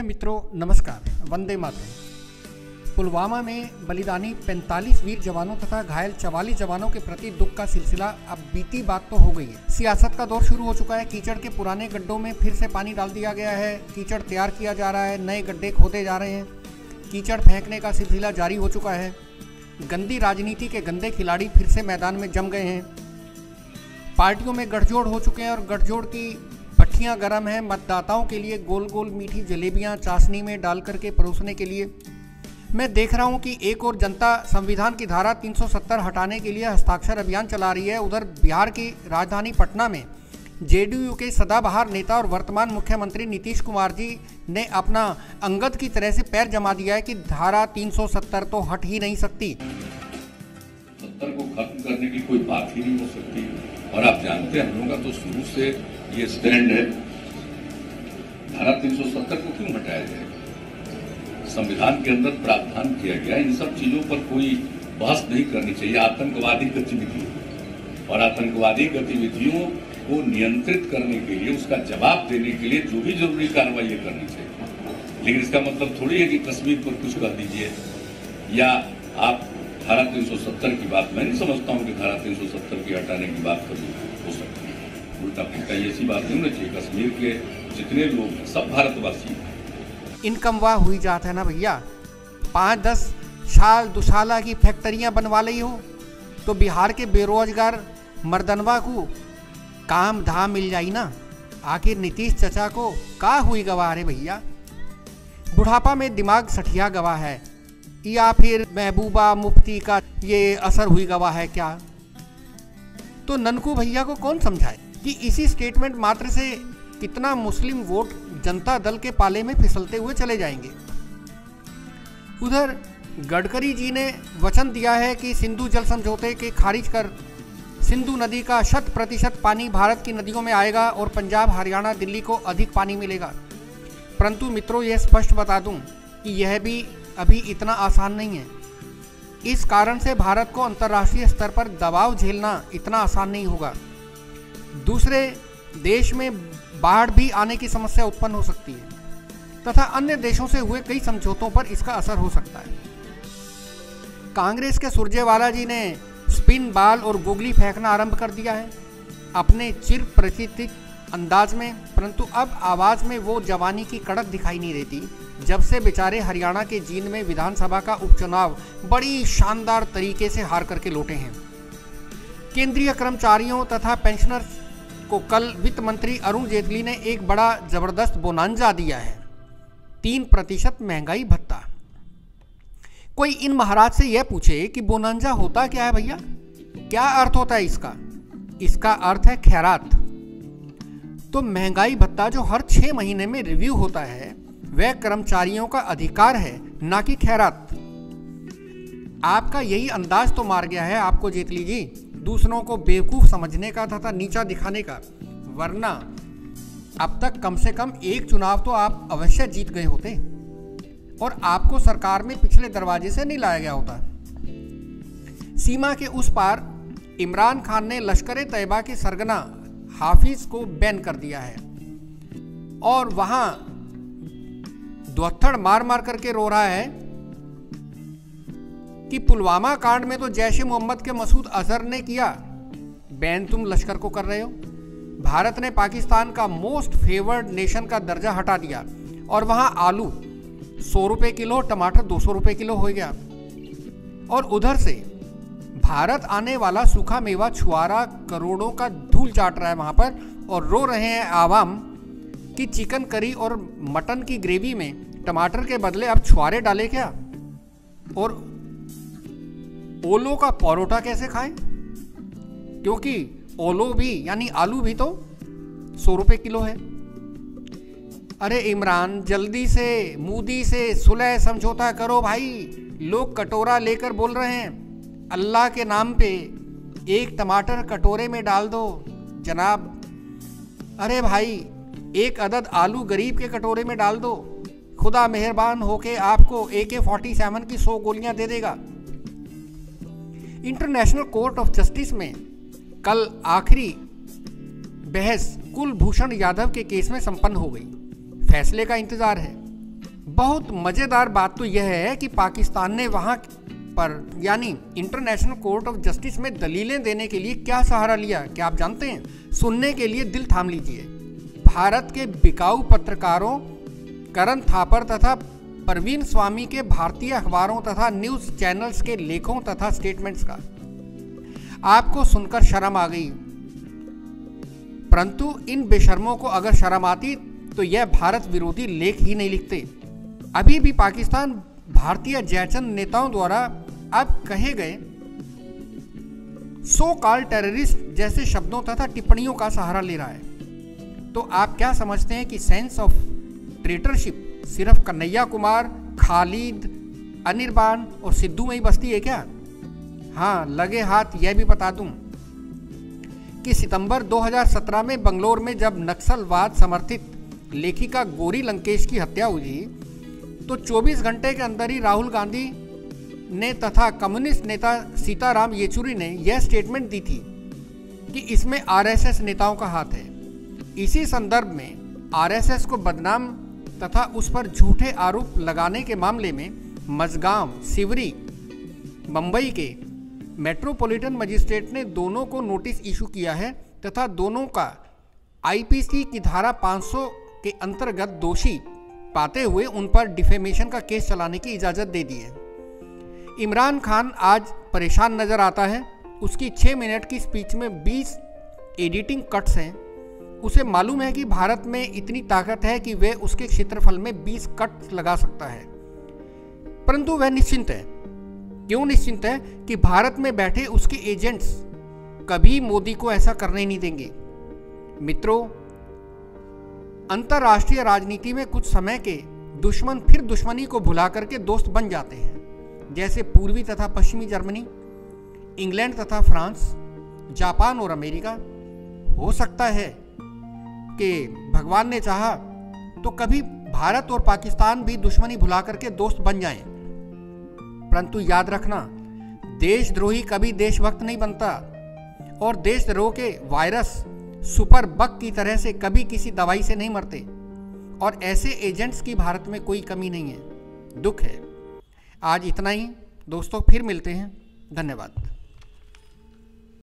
प्रिय मित्रों नमस्कार, वंदे मातरम। पुलवामा में बलिदानी 45 वीर जवानों तथा घायल 44 जवानों के प्रति दुख का सिलसिला अब बीती बात तो हो गई है। सियासत का दौर शुरू हो चुका है। कीचड़ के पुराने गड्ढों में फिर से पानी डाल दिया गया है। कीचड़ तैयार किया जा रहा है, नए गड्ढे खोदे जा रहे हैं। कीचड़ फेंकने का सिलसिला जारी हो चुका है। गंदी राजनीति के गंदे खिलाड़ी फिर से मैदान में जम गए हैं। पार्टियों में गठजोड़ हो चुके हैं और गठजोड़ की भट्टियां गर्म हैं मतदाताओं के लिए गोल गोल मीठी जलेबियां चाशनी में डाल करके परोसने के लिए। मैं देख रहा हूं कि एक और जनता संविधान की धारा 370 हटाने के लिए हस्ताक्षर अभियान चला रही है। उधर बिहार की राजधानी पटना में जेडीयू के सदाबहार नेता और वर्तमान मुख्यमंत्री नीतीश कुमार जी ने अपना अंगद की तरह से पैर जमा दिया है कि धारा 370 तो हट ही नहीं सकती। 70 को खत्म करने की कोई बात ही नहीं हो सकती। और आप जानते हैं हम लोगों का तो शुरू से ये स्टैंड है, धारा 370 को क्यों हटाया जाएगा। संविधान के अंदर प्रावधान किया गया, इन सब चीजों पर कोई बहस नहीं करनी चाहिए। आतंकवादी गतिविधियों और आतंकवादी गतिविधियों को नियंत्रित करने के लिए, उसका जवाब देने के लिए जो भी जरूरी कार्रवाई करनी चाहिए। लेकिन इसका मतलब थोड़ी है कि कश्मीर पर कुछ कह दीजिए या आप धारा 370 की बात, मैं नहीं समझता हूं कि धारा 370 की हटाने की बात कभी हो सकती है। उल्टा पुल्टा ऐसी बात नहीं होनी चाहिए। कश्मीर के जितने लोग हैं सब भारतवासी हैं। इनकम वाह हुई जात है ना भैया। 5-10 साल दुशाला की फैक्ट्रियां बनवा ली हो तो बिहार के बेरोजगार मर्दनवा को काम धाम मिल जाई ना। आखिर नीतीश चचा को का हुई गवाह रे भैया। बुढ़ापा में दिमाग सठिया गवाह है या फिर महबूबा मुफ्ती का ये असर हुई गवाह है क्या। तो ननकू भैया को कौन समझाए कि इसी स्टेटमेंट मात्र से कितना मुस्लिम वोट जनता दल के पाले में फिसलते हुए चले जाएंगे। उधर गडकरी जी ने वचन दिया है कि सिंधु जल समझौते के खारिज कर सिंधु नदी का 100% पानी भारत की नदियों में आएगा और पंजाब हरियाणा दिल्ली को अधिक पानी मिलेगा। परंतु मित्रों यह स्पष्ट बता दूं कि यह भी अभी इतना आसान नहीं है। इस कारण से भारत को अंतर्राष्ट्रीय स्तर पर दबाव झेलना इतना आसान नहीं होगा। दूसरे देश में बाढ़ भी आने की समस्या उत्पन्न हो सकती है तथा अन्य देशों से हुए कई समझौतों पर इसका असर हो सकता है। कांग्रेस के सुरजेवाला जी ने स्पिन बॉल और गुगली फेंकना आरंभ कर दिया है अपने चिर परिचित अंदाज में, परंतु अब आवाज में वो जवानी की कड़क दिखाई नहीं देती जब से बेचारे हरियाणा के जींद में विधानसभा का उपचुनाव बड़ी शानदार तरीके से हार करके लौटे हैं। केंद्रीय कर्मचारियों तथा पेंशनर्स को कल वित्त मंत्री अरुण जेटली ने एक बड़ा जबरदस्त बोनांजा दिया है, 3% महंगाई भत्ता। कोई इन महाराज से यह पूछे कि बोनांजा होता क्या है भैया, क्या अर्थ होता है इसका। इसका अर्थ है खैरात। तो महंगाई भत्ता जो हर 6 महीने में रिव्यू होता है वह कर्मचारियों का अधिकार है, ना कि खैरात। आपका यही अंदाज तो मार गया है आपको जेटली जी, दूसरों को बेवकूफ समझने का तथा नीचा दिखाने का। वरना अब तक कम से कम एक चुनाव तो आप अवश्य जीत गए होते और आपको सरकार में पिछले दरवाजे से नहीं लाया गया होता। सीमा के उस पार इमरान खान ने लश्कर तैयबा के सरगना हाफिज को बैन कर दिया है और वहां द्वत्थड़ मार मार करके रो रहा है कि पुलवामा कांड में तो जैश ए मोहम्मद के मसूद अजहर ने किया, बैन तुम लश्कर को कर रहे हो। भारत ने पाकिस्तान का मोस्ट फेवर्ड नेशन का दर्जा हटा दिया और वहां आलू 100 रुपए किलो, टमाटर 200 रुपए किलो हो गया। और उधर से भारत आने वाला सूखा मेवा छुआरा करोड़ों का धूल चाट रहा है वहां पर और रो रहे हैं आवाम कि चिकन करी और मटन की ग्रेवी में टमाटर के बदले अब छुआरे डाले क्या, और ओलो का परोठा कैसे खाएं, क्योंकि ओलो भी यानी आलू भी तो 100 रुपए किलो है। अरे इमरान जल्दी से मोदी से सुलह समझौता करो भाई। लोग कटोरा लेकर बोल रहे हैं अल्लाह के नाम पे एक टमाटर कटोरे में डाल दो जनाब। अरे भाई एक अदद आलू गरीब के कटोरे में डाल दो, खुदा मेहरबान होके आपको AK-47 की 100 गोलियां दे देगा। इंटरनेशनल कोर्ट ऑफ जस्टिस में कल आखिरी बहस कुलभूषण यादव के केस में संपन्न हो गई। फैसले का इंतजार है। बहुत मज़ेदार बात तो यह है कि पाकिस्तान ने वहाँ पर यानी इंटरनेशनल कोर्ट ऑफ जस्टिस में दलीलें देने के लिए क्या सहारा लिया, क्या आप जानते हैं? सुनने के लिए दिल थाम लीजिए। भारत के बिकाऊ पत्रकारों करण थापर तथा परवीन स्वामी के भारतीय अखबारों तथा न्यूज़ चैनल्स के लेखों तथा स्टेटमेंट्स का। आपको सुनकर शर्म आ गई, परंतु इन बेशर्मों को अगर शर्म आती तो यह भारत विरोधी लेख ही नहीं लिखते। अभी भी पाकिस्तान भारतीय जयचंद नेताओं द्वारा अब कहे गए सो कॉल्ड टेररिस्ट जैसे शब्दों तथा टिप्पणियों का सहारा ले रहा है। तो आप क्या समझते हैं कि सेंस ऑफ ट्रेटरशिप सिर्फ कन्हैया कुमार, खालिद, अनिर्बान और सिद्धू में ही बसती है क्या? हाँ, लगे हाथ यह भी बता दूं कि सितंबर 2017 में बंगलोर में जब नक्सलवाद समर्थित लेखिका गौरी लंकेश की हत्या हुई तो 24 घंटे के अंदर ही राहुल गांधी ने तथा कम्युनिस्ट नेता सीताराम येचुरी ने यह स्टेटमेंट दी थी कि इसमें आरएसएस नेताओं का हाथ है। इसी संदर्भ में आरएसएस को बदनाम तथा उस पर झूठे आरोप लगाने के मामले में मजगांव, सिवरी, मुंबई के मेट्रोपॉलिटन मजिस्ट्रेट ने दोनों को नोटिस इशू किया है तथा दोनों का आईपीसी की धारा 500 के अंतर्गत दोषी पाते हुए उन पर डिफेमेशन का केस चलाने की इजाज़त दे दी है। इमरान खान आज परेशान नज़र आता है। उसकी 6 मिनट की स्पीच में 20 एडिटिंग कट्स हैं। उसे मालूम है कि भारत में इतनी ताकत है कि वह उसके क्षेत्रफल में 20 कट लगा सकता है, परंतु वह निश्चिंत है। क्यों निश्चिंत है? कि भारत में बैठे उसके एजेंट्स कभी मोदी को ऐसा करने नहीं देंगे। मित्रों, अंतर्राष्ट्रीय राजनीति में कुछ समय के दुश्मन फिर दुश्मनी को भुला करके दोस्त बन जाते हैं, जैसे पूर्वी तथा पश्चिमी जर्मनी, इंग्लैंड तथा फ्रांस, जापान और अमेरिका। हो सकता है कि भगवान ने चाहा तो कभी भारत और पाकिस्तान भी दुश्मनी भुला करके दोस्त बन जाएं। परंतु याद रखना, देशद्रोही कभी देशभक्त नहीं बनता और देशद्रोह के वायरस सुपर बग की तरह से कभी किसी दवाई से नहीं मरते और ऐसे एजेंट्स की भारत में कोई कमी नहीं है। दुख है। आज इतना ही दोस्तों, फिर मिलते हैं। धन्यवाद।